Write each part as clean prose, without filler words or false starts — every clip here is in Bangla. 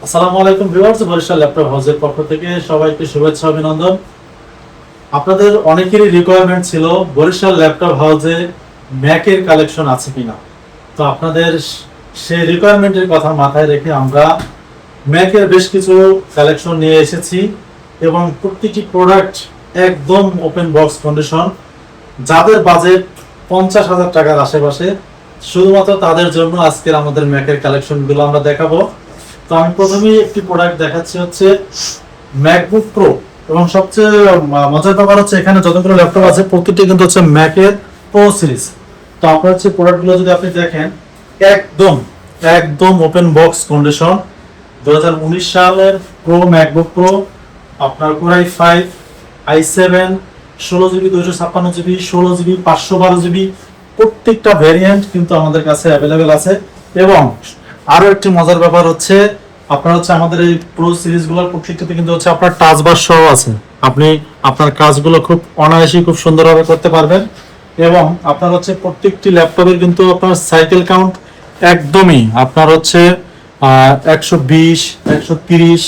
আসসালামু আলাইকুম ভিউয়ার্স, বরিশাল ল্যাপটপ হাউসের পক্ষ থেকে সবাইকে শুভেচ্ছা অভিনন্দন। আপনাদের অনেকেরই রিকোয়ারমেন্ট ছিল বরিশাল ল্যাপটপ হাউসে ম্যাকের কালেকশন আছে কিনা। তো আপনাদের সেই রিকোয়ারমেন্টের কথা মাথায় রেখে আমরা ম্যাকের বেশ কিছু কালেকশন নিয়ে এসেছি এবং প্রত্যেকটি প্রোডাক্ট একদম ওপেন বক্স কন্ডিশন। যাদের বাজেট 50,000 টাকার আশেপাশে, শুধুমাত্র তাদের জন্য আজকের আমাদের ম্যাকের কালেকশনগুলো আমরা দেখাবো। তো আমি প্রথমেই একটি প্রোডাক্ট দেখাচ্ছি, হচ্ছে ম্যাকবুক প্রো। এবং সবচেয়ে মজার ব্যাপার হচ্ছে এখানে যতগুলো ল্যাপটপ আছে প্রত্যেকটি কিন্তু হচ্ছে ম্যাকের প্রো সিরিজ। তো আপনার হচ্ছে প্রোডাক্টগুলো যদি আপনি দেখেন, একদম একদম ওপেন বক্স কন্ডিশন। 2019 সালের প্রো ম্যাকবুক প্রো, আপনার core i 5 i7 16GB 256GB 16GB 512GB প্রত্যেকটা ভেরিয়েন্ট কিন্তু আমাদের কাছে অ্যাভেলেবেল আছে। এবং আরো একটি মজার ব্যাপার হচ্ছে আপনার হচ্ছে আমাদের এই প্রো সিরিজগুলোর প্রত্যেকটাতে কিন্তু হচ্ছে আপনার টাচ বার সহ আছে। আপনি আপনার কাজগুলো খুব অনায়াসেই খুব সুন্দরভাবে করতে পারবেন। এবং আপনার হচ্ছে প্রত্যেকটি ল্যাপটপের কিন্তু আপনার সাইকেল কাউন্ট একদমই আপনার হচ্ছে 120 130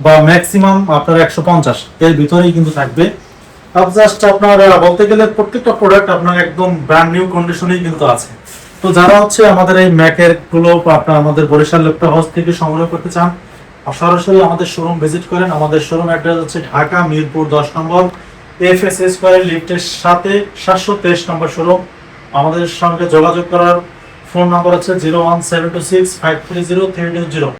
বা ম্যাক্সিমাম আপনার 150 এর ভিতরেই কিন্তু থাকবে। জাস্ট আপনার বলতে গেলে প্রত্যেকটা প্রোডাক্ট আপনার একদম ব্র্যান্ড নিউ কন্ডিশনেই কিন্তু আছে। তো যারা হচ্ছে আমাদের এই ম্যাকের গুলো আপনার আমাদের বরিশাল ল্যাপটপ হাউস থেকে সংগ্রহ করতে চান, সরাসরি আমাদের শোরুম ভিজিট করেন। আমাদের শোরুম অ্যাড্রেস হচ্ছে ঢাকা মিরপুর 10 নম্বর এফএস স্কয়ার লিফটের সাথে 723 নম্বর শোরুম। আমাদের সঙ্গে যোগাযোগ করার ফোন নাম্বার হচ্ছে 01726530320।